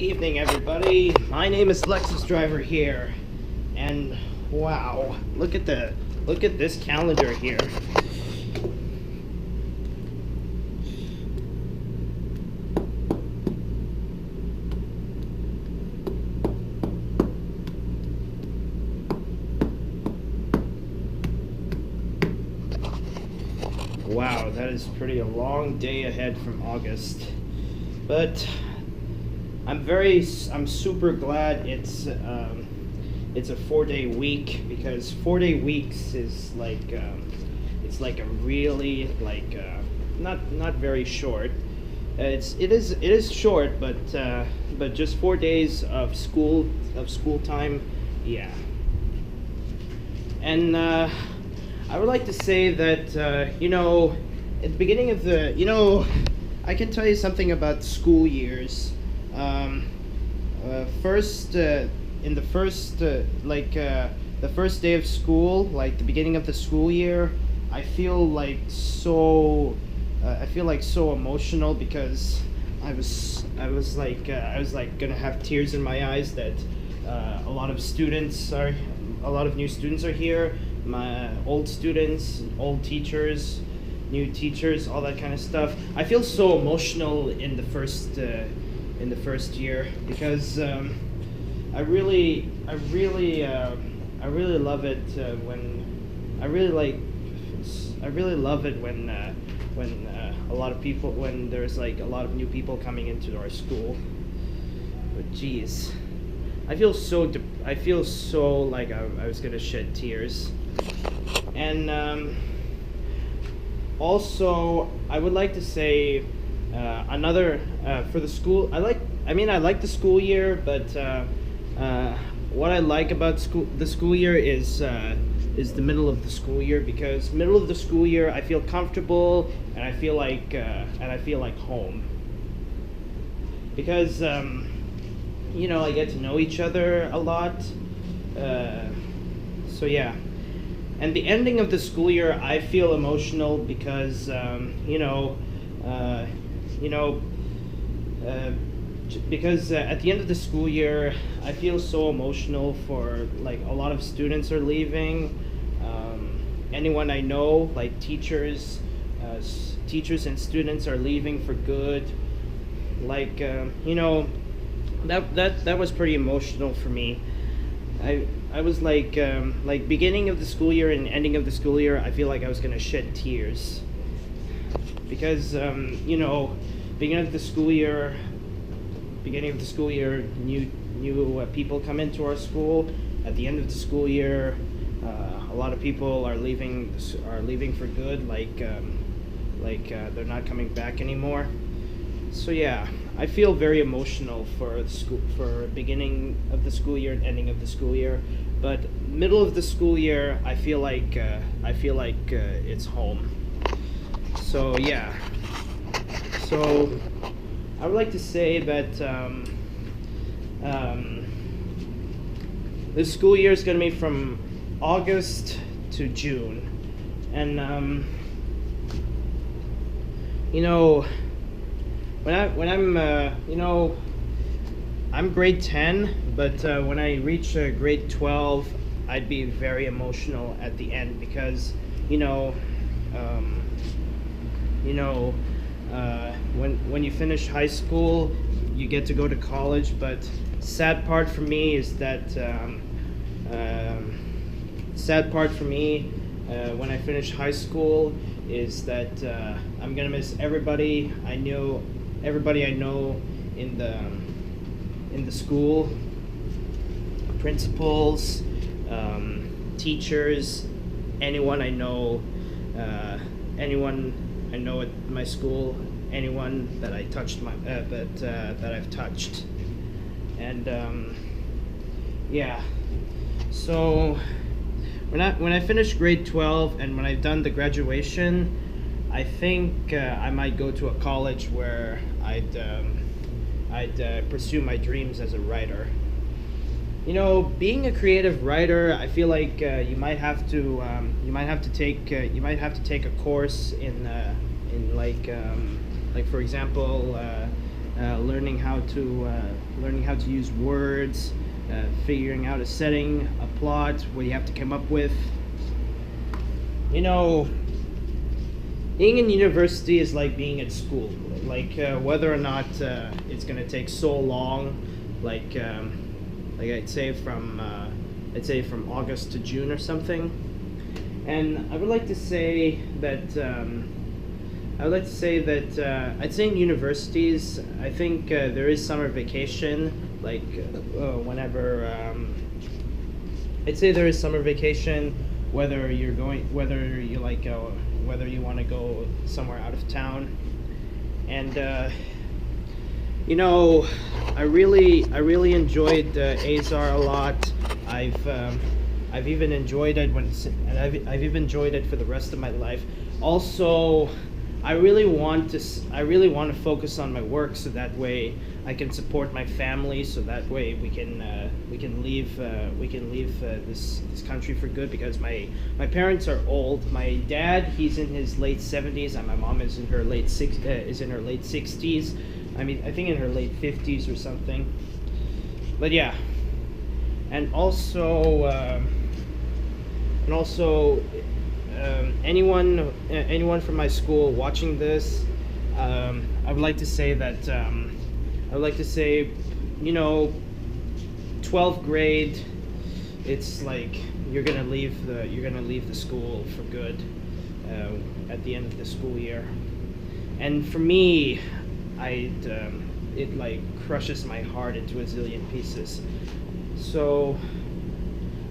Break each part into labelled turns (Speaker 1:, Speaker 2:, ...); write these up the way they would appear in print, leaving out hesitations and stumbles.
Speaker 1: Evening, everybody. My name is Lexus Driver here, and wow, look at this calendar here. Wow, that is pretty a long day ahead from August, but I'm super glad it's a 4-day week, because 4-day weeks is like it's like a really like not very short. It is short, but just 4 days of school time, yeah. And I would like to say that at the beginning of I can tell you something about school years. First, in the first the first day of school, like the beginning of the school year, I feel like so emotional, because I was like gonna have tears in my eyes that a lot of new students are here, my old students, old teachers, new teachers, all that kind of stuff. I feel so emotional in the first year, because I really love it when I really love it when when there's like a lot of new people coming into our school. But geez, I feel so like I was gonna shed tears. And also, I would like to say another for the school. I like the school year, but what I like about the school year is the middle of the school year, because middle of the school year I feel comfortable, and I feel like home, because I get to know each other a lot. So yeah. And the ending of the school year, I feel emotional, because because at the end of the school year, I feel so emotional for like a lot of students are leaving. Anyone I know, like teachers and students are leaving for good. Like that was pretty emotional for me. I was like beginning of the school year and ending of the school year, I feel like I was gonna shed tears, because beginning of the school year, new people come into our school. At the end of the school year, a lot of people are leaving for good, like they're not coming back anymore. So yeah, I feel very emotional for beginning of the school year and ending of the school year, but middle of the school year, I feel like it's home. So yeah. So I would like to say that the school year is going to be from August to June, and I'm grade 10, but when I reach grade 12, I'd be very emotional at the end, because when you finish high school, you get to go to college. But sad part for me is that when I finish high school is that I'm gonna miss everybody I know in the school, principals, teachers, anyone I know at my school, anyone that I touched that I've touched. And yeah. So when I finish grade 12 and when I've done the graduation, I think I might go to a college where I'd pursue my dreams as a writer. Being a creative writer, I feel like you might have to take a course in like for example learning how to use words, figuring out a setting, a plot, what you have to come up with. You know, being in university is like being at school. Like whether or not it's gonna take so long, like I'd say from August to June or something. And I would like to say that I'd say in universities, I think there is summer vacation. Like whenever I'd say there is summer vacation, whether you want to go somewhere out of town. And you know, I really enjoyed Azar a lot. I've even enjoyed it and I've even enjoyed it for the rest of my life. Also, I really want to focus on my work, so that way I can support my family. So that way we can leave this country for good, because my parents are old. My dad, he's in his late 70s, and my mom is in her late 60s. I mean, I think in her late 50s or something. But yeah, and also anyone from my school watching this, I would like to say that you know, 12th grade, it's like you're gonna leave the school for good at the end of the school year. And for me, it like crushes my heart into a zillion pieces. So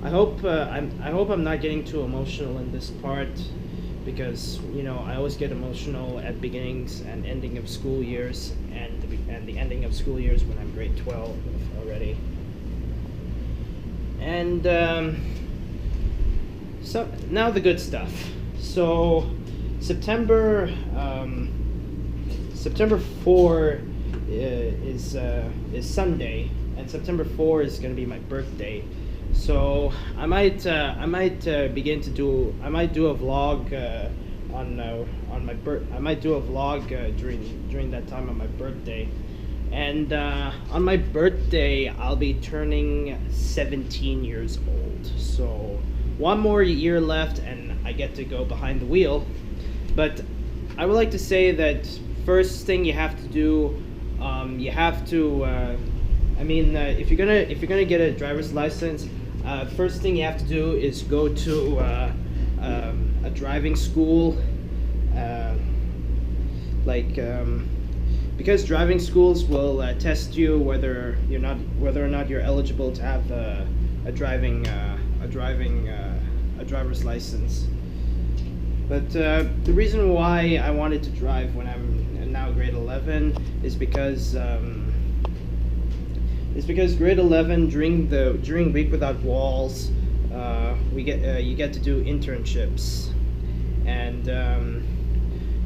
Speaker 1: I hope I'm not getting too emotional in this part, because you know, I always get emotional at beginnings and ending of school years, and the ending of school years when I'm grade 12 already. And so now the good stuff. So September 4 is Sunday, and September 4 is going to be my birthday. So I might do a vlog during that time on my birthday. And on my birthday, I'll be turning 17 years old. So one more year left, and I get to go behind the wheel. But I would like to say that first thing you have to do, you have to. If you're gonna get a driver's license, first thing you have to do is go to a driving school. Because driving schools will test you whether or not you're eligible to have a driver's license. But the reason why I wanted to drive when I'm now grade 11 is because grade 11, during Week Without Walls, you get to do internships, and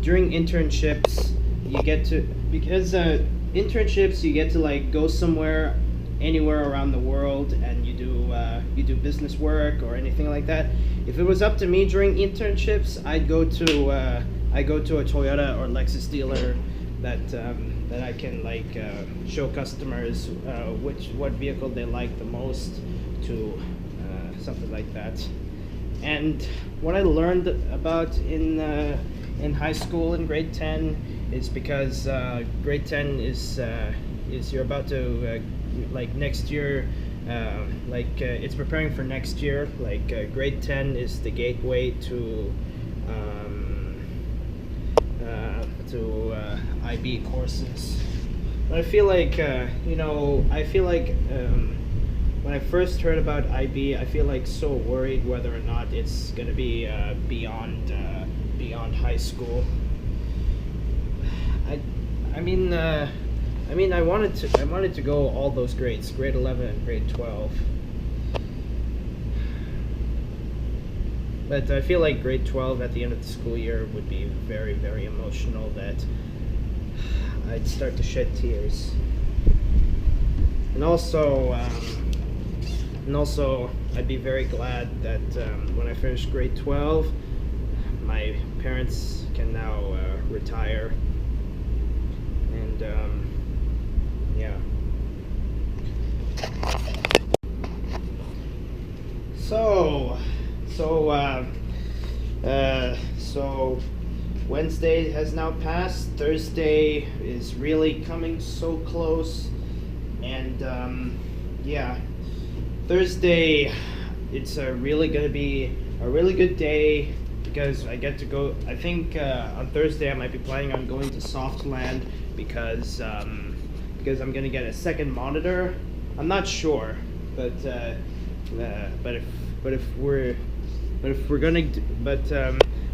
Speaker 1: during internships you get to like go somewhere, anywhere around the world, and you do business work or anything like that. If it was up to me during internships, I'd go to a Toyota or Lexus dealer that I can like show customers what vehicle they like the most, to something like that. And what I learned about in high school in grade 10 is because grade 10 is you're about to like next year, it's preparing for next year. Like grade 10 is the gateway to IB courses. But I feel like when I first heard about IB, I feel like so worried whether or not it's gonna be beyond high school. I wanted to go all those grades, grade 11 and grade 12. But I feel like grade 12 at the end of the school year would be very, very emotional, that I'd start to shed tears. And also I'd be very glad that when I finish grade 12, my parents can now retire. And So, so, so Wednesday has now passed. Thursday is really coming so close, and yeah, Thursday, it's really gonna be a really good day because I get to go. I think on Thursday I might be planning on going to Softland because I'm gonna get a second monitor. I'm not sure, but if we're gonna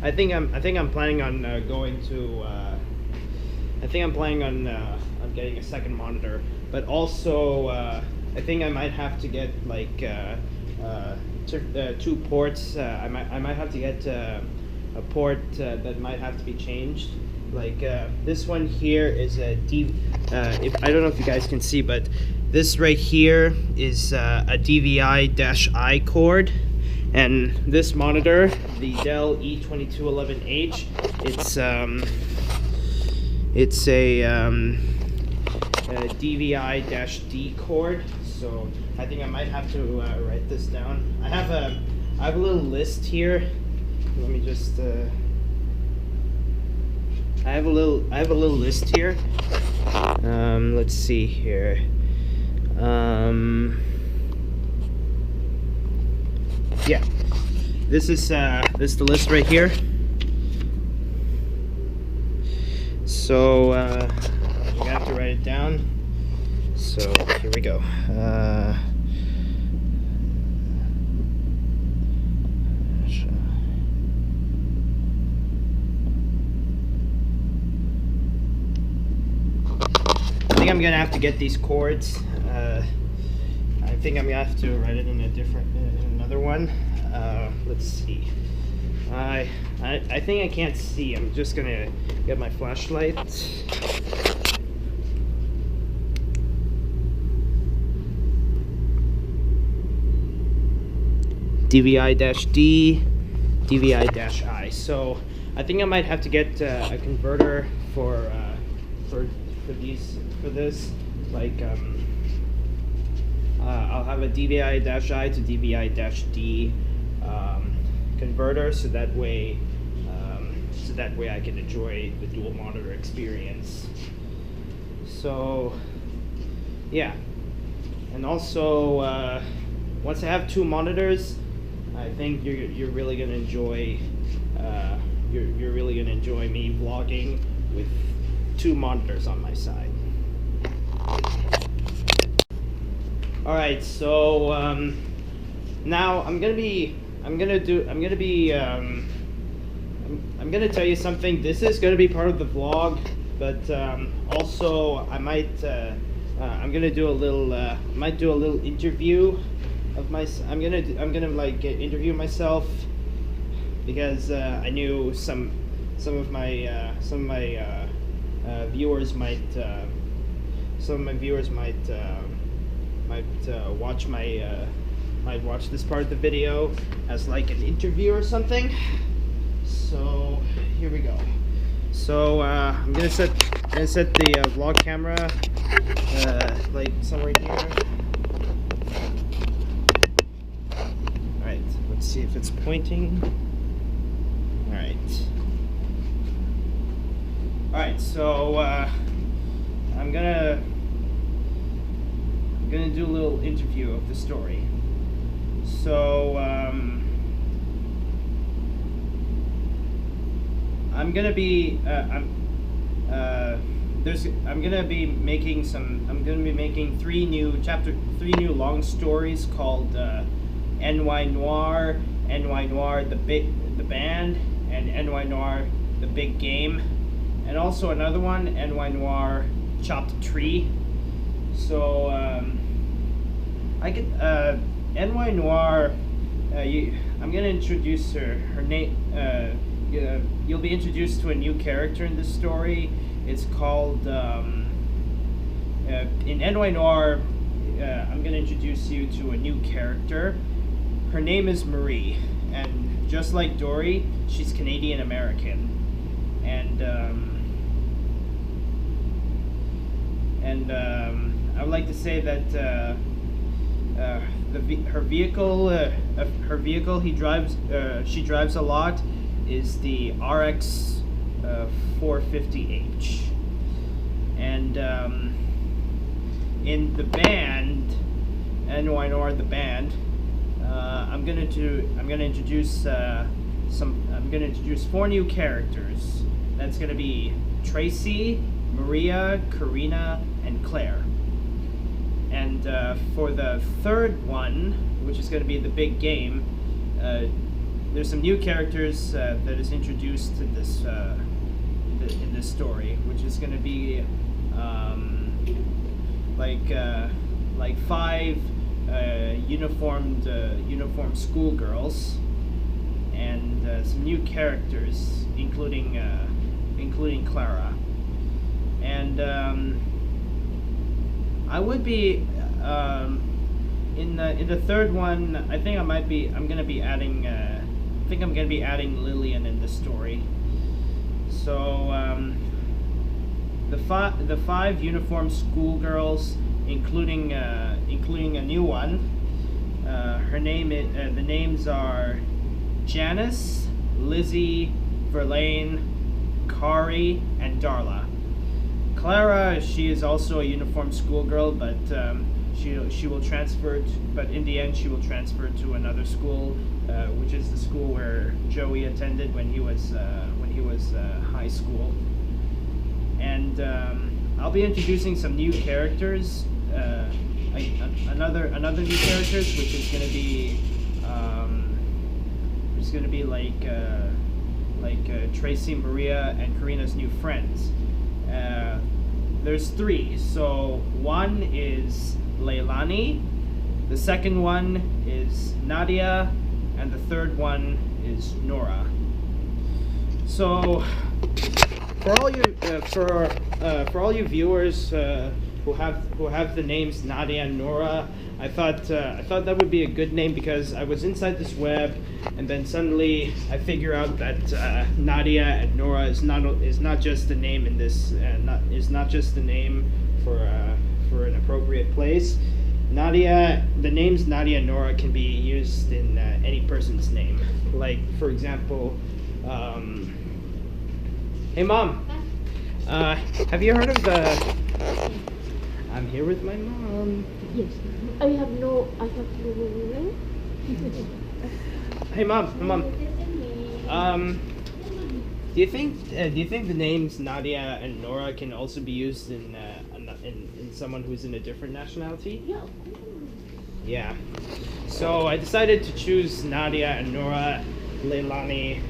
Speaker 1: I think I'm planning on going to I think I'm planning on getting a second monitor, but also I think I might have to get like two ports. I might have to get a port that might have to be changed. Like this one here is a I don't know if you guys can see, but this right here is a DVI-I cord, and this monitor, the Dell E2211H, it's a DVI-D cord. So I think I might have to write this down. I have a little list here. Let me just I have a little list here. Let's see here. Yeah, this is the list right here. So I'm gonna have to write it down. So here we go. I think I'm gonna have to get these cords. I think I'm gonna have to write it in another one. Let's see. I think I can't see. I'm just gonna get my flashlight. DVI-D, DVI-I. So I think I might have to get a converter for this. Like I'll have a DVI-I to DVI-D converter, so that way I can enjoy the dual monitor experience. So yeah, and also once I have two monitors, I think you're really gonna enjoy you're really gonna enjoy me vlogging with two monitors on my side. All right, so now I'm gonna tell you something. This is gonna be part of the vlog, but also I might I'm gonna do a little interview of I'm gonna like interview myself, because I knew some of my viewers might watch this part of the video as like an interview or something. So here we go. So I'm gonna set the vlog camera like somewhere here. All right, let's see if it's pointing. All right, so I'm gonna do a little interview of the story. So I'm gonna be making three new long stories called NY Noir, NY Noir the band, and NY Noir the big game, and also another one, NY Noir Chopped Tree. So NY Noir, I'm gonna introduce her name. You'll be introduced to a new character in this story. It's called in NY Noir. I'm gonna introduce you to a new character. Her name is Marie, and just like Dory, she's Canadian American, and I would like to say that her vehicle she drives a lot is the RX 450H, and in the band, NY Noir the band, I'm gonna introduce four new characters. That's gonna be Tracy, Maria, Karina, and Claire. And for the third one, which is going to be the big game, there's some new characters that is introduced in this story, which is going to be like five uniformed schoolgirls, and some new characters, including Clara. And I would be in the third one. I think I'm gonna be adding Lillian in the story. So the five uniformed schoolgirls, including a new one. The names are Janice, Lizzie, Verlaine, Kari, and Darla. Clara, she is also a uniformed schoolgirl, but she will transfer. But in the end, she will transfer to another school, which is the school where Joey attended when he was high school. And I'll be introducing some new characters. Another new characters, which is going to be like Tracy, Maria, and Karina's new friends. There's three. So one is Leilani, the second one is Nadia, and the third one is Nora. So for all you viewers who have the names Nadia and Nora, I thought that would be a good name, because I was inside this web, and then suddenly I figure out that Nadia and Nora is not just the name in this, is not just the name for an appropriate place. The names Nadia and Nora can be used in any person's name. Like, for example, hey mom, have you heard of I'm here with my mom.
Speaker 2: Yes. I have no
Speaker 1: Hey mom. Do you think the names Nadia and Nora can also be used in someone who's in a different nationality?
Speaker 2: Yeah.
Speaker 1: Yeah. So I decided to choose Nadia and Nora Leilani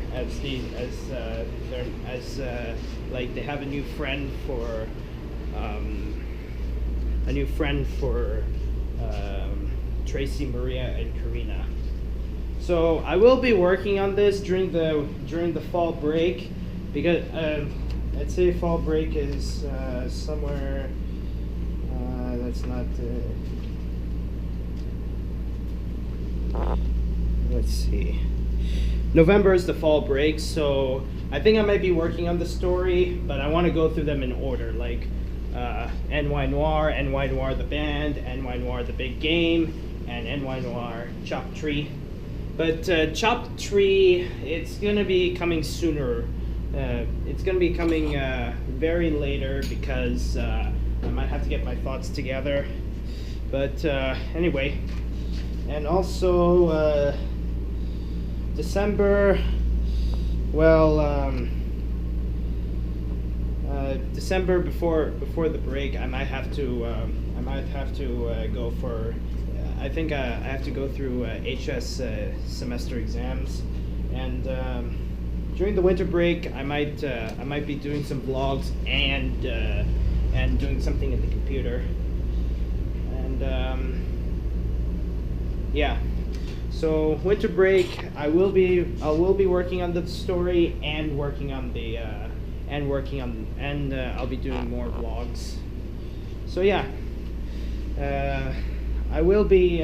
Speaker 1: like they have a new friend for Tracy, Maria, and Karina. So I will be working on this during the fall break, because I'd say fall break is somewhere. That's not. Let's see. November is the fall break, so I think I might be working on the story, but I want to go through them in order, like NY Noir the band, NY Noir the big game, and NY Noir Chopped Tree. But Chopped Tree, it's gonna be coming sooner. It's gonna be coming very later, because I might have to get my thoughts together. But anyway, and also December. Well, December before the break, I might have to go for. I think I have to go through HS semester exams, and during the winter break, I might be doing some vlogs and doing something in the computer, and yeah. So winter break, I will be working on the story and working on the I'll be doing more vlogs. So yeah, I will be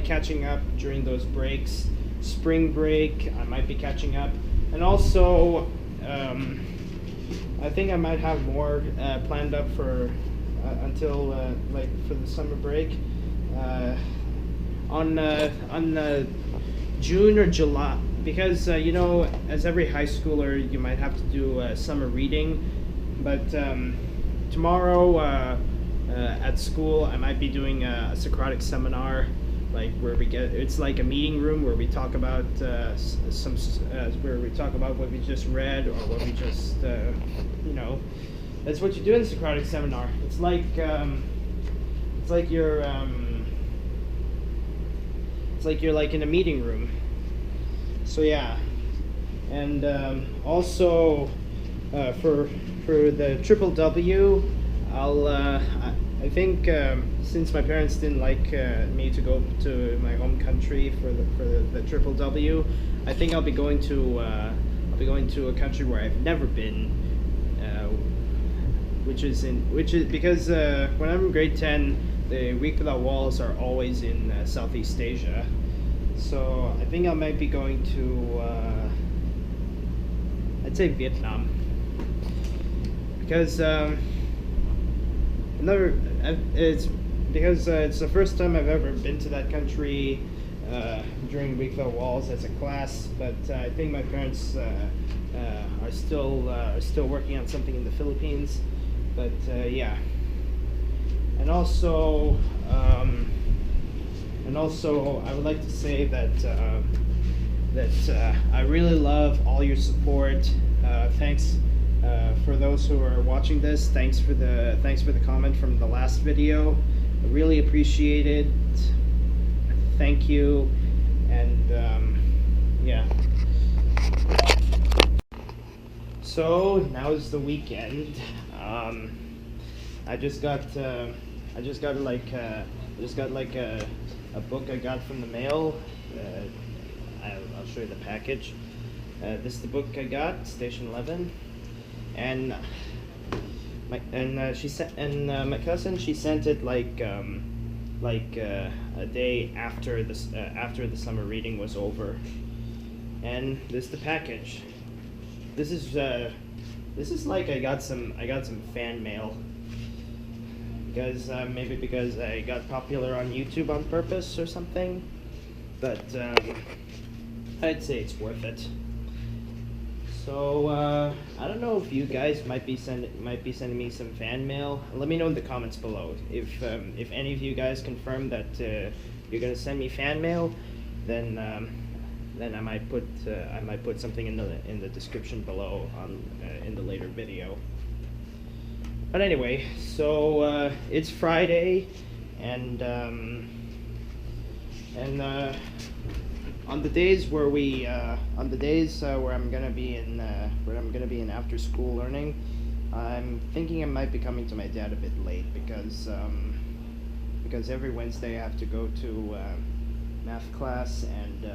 Speaker 1: catching up during those breaks. Spring break, I might be catching up, and also I think I might have more planned up for until like for the summer break. Uh, on June or July, because you know, as every high schooler, you might have to do summer reading. But tomorrow at school, I might be doing a Socratic seminar, like where it's like a meeting room where we talk about where we talk about what we just read or what we just you know. That's what you do in the Socratic seminar. It's like you're like in a meeting room. So yeah, and also for the triple W, I think since my parents didn't like me to go to my home country for the triple W, I think I'll be going to a country where I've never been, which is because when I'm in grade 10, the Week Without Walls are always in Southeast Asia. So I think I might be going to I'd say Vietnam, because it's the first time I've ever been to that country during Week Without Walls as a class. But I think my parents are still working on something in the Philippines. But yeah, and also I would like to say that I really love all your support. Thanks for those who are watching this. Thanks for the comment from the last video. I really appreciate it. Thank you, and yeah. So now is the weekend. I just got like a book I got from the mail. I'll show you the package. This is the book I got, Station 11, and my cousin, she sent it like a day after the summer reading was over, and this is the package. This is like I got some fan mail. Because maybe because I got popular on YouTube on purpose or something, but I'd say it's worth it. So I don't know if you guys might be sending me some fan mail. Let me know in the comments below if any of you guys confirm that you're gonna send me fan mail. Then I might put something in the description below in the later video. But anyway, so it's Friday, and on the days where I'm gonna be in after school learning, I'm thinking I might be coming to my dad a bit late because every Wednesday I have to go to math class, and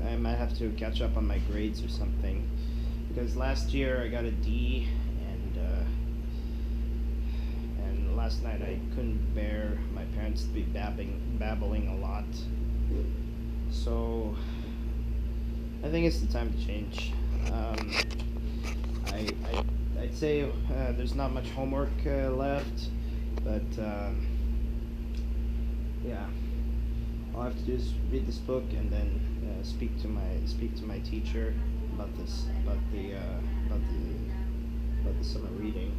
Speaker 1: I might have to catch up on my grades or something, because last year I got a D, and last night I couldn't bear my parents to be babbling a lot. So I think it's the time to change. I'd say there's not much homework left, but yeah. All I have to do is read this book and then speak to my teacher about the summer reading.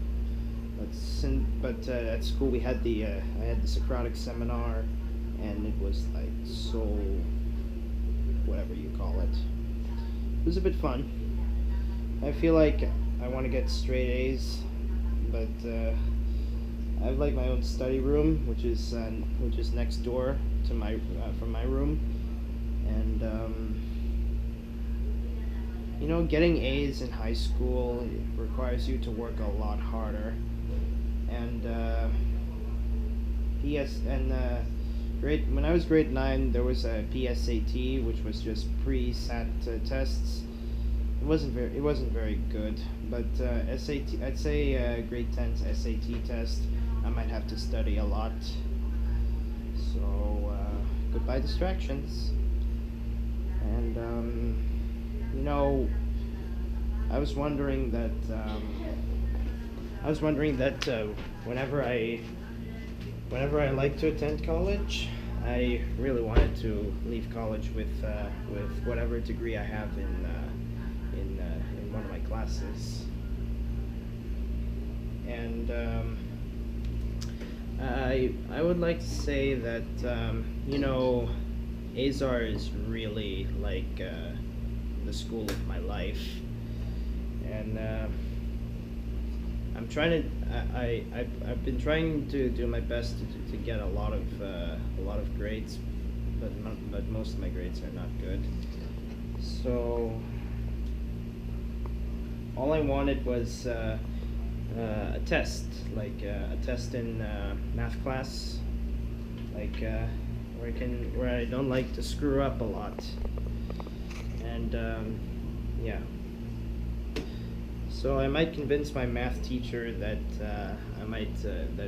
Speaker 1: But at school I had the Socratic seminar, and it was like so, whatever you call it. It was a bit fun. I feel like I want to get straight A's, but I have like my own study room, which is next door to my from my room, and you know, getting A's in high school requires you to work a lot harder, and when I was grade 9, there was a PSAT, which was just pre-SAT tests. It wasn't very good, but SAT, I'd say grade 10's SAT test, I might have to study a lot. So goodbye distractions. And you know, I was wondering that whenever I like to attend college, I really wanted to leave college with whatever degree I have in one of my classes, and I would like to say that Azar is really like the school of my life, and I've been trying to do my best to get a lot of grades, but most of my grades are not good. So all I wanted was a test, like a test in math class, like where I don't like to screw up a lot, and yeah. So I might convince my math teacher that that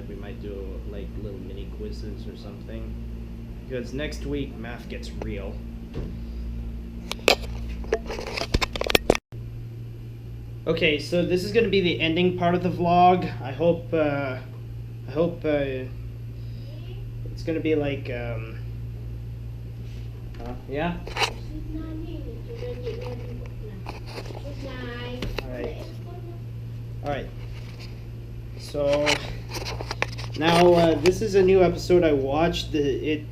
Speaker 1: we might do like little mini quizzes or something, because next week math gets real. Okay, so this is gonna be the ending part of the vlog. I hope it's gonna be like yeah. All right. So now this is a new episode I watched. The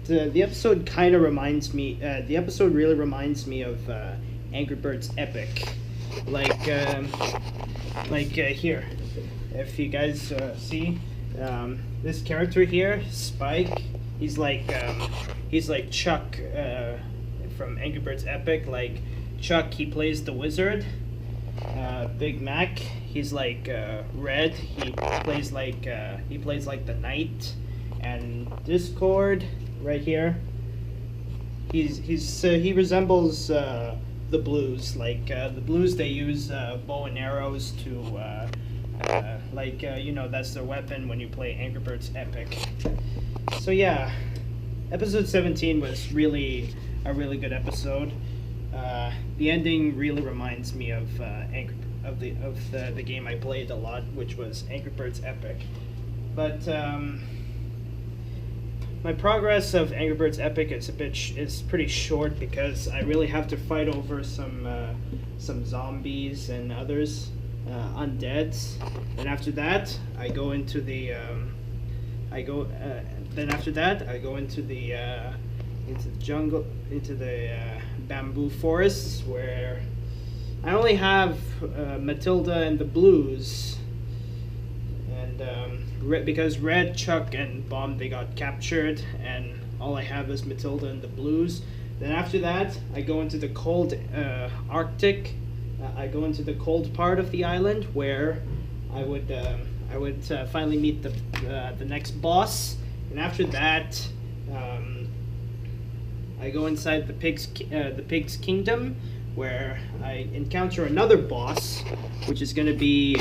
Speaker 1: episode kind of reminds me. The episode really reminds me of Angry Birds Epic. Like here, if you guys see this character here, Spike. He's like Chuck from Angry Birds Epic. Like Chuck, he plays the wizard. Big Mac, he's like Red. He plays like the knight. And Discord, right here, he resembles the Blues. Like the Blues, they use bow and arrows to that's their weapon when you play Angry Birds Epic. So yeah, episode 17 was really a really good episode. The ending really reminds me of the game I played a lot, which was Angry Birds Epic. But my progress of Angry Birds Epic is pretty short, because I really have to fight over some zombies and others, undeads. And after that, I go into the jungle, into the bamboo forests, where I only have Matilda and the Blues, and because Red, Chuck, and Bomb, they got captured, and all I have is Matilda and the Blues. Then after that, I go into the cold Arctic. I go into the cold part of the island, where I would finally meet the next boss, and after that, I go inside the pig's kingdom, where I encounter another boss, which is gonna be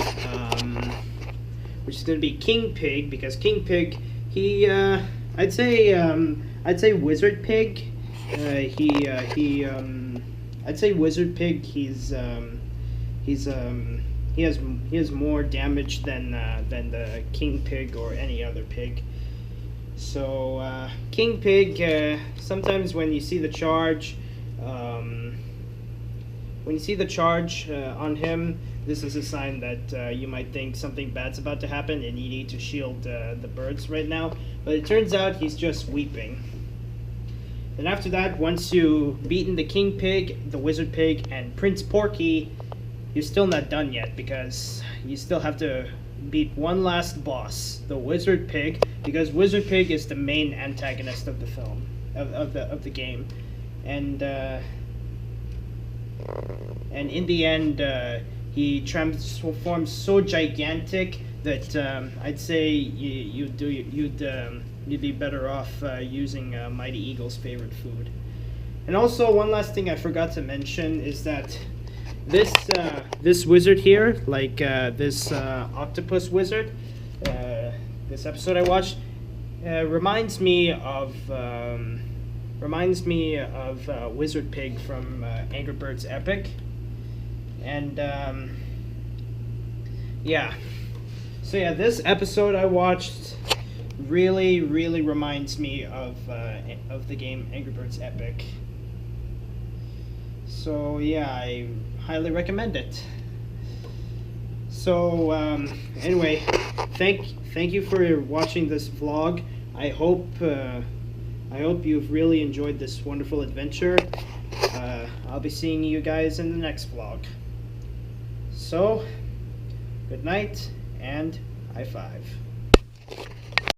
Speaker 1: King Pig, because King Pig, he I'd say Wizard Pig. I'd say Wizard Pig. He has more damage than the King Pig or any other pig. So King Pig, sometimes when you see the charge, on him, this is a sign that you might think something bad's about to happen and you need to shield the birds right now. But it turns out he's just weeping. Then after that, once you've beaten the King Pig, the Wizard Pig, and Prince Porky, you're still not done yet, because you still have to beat one last boss, the Wizard Pig, because Wizard Pig is the main antagonist of the film, of the game, and in the end, he transforms so gigantic that I'd say you'd be better off using Mighty Eagle's favorite food. And also, one last thing I forgot to mention is that this wizard here, like this octopus wizard, this episode I watched, reminds me of Wizard Pig from Angry Birds Epic. And yeah. So yeah, this episode I watched really reminds me of the game Angry Birds Epic. So yeah, I highly recommend it. So anyway, thank you for watching this vlog. I hope you've really enjoyed this wonderful adventure. I'll be seeing you guys in the next vlog. So, good night and high five.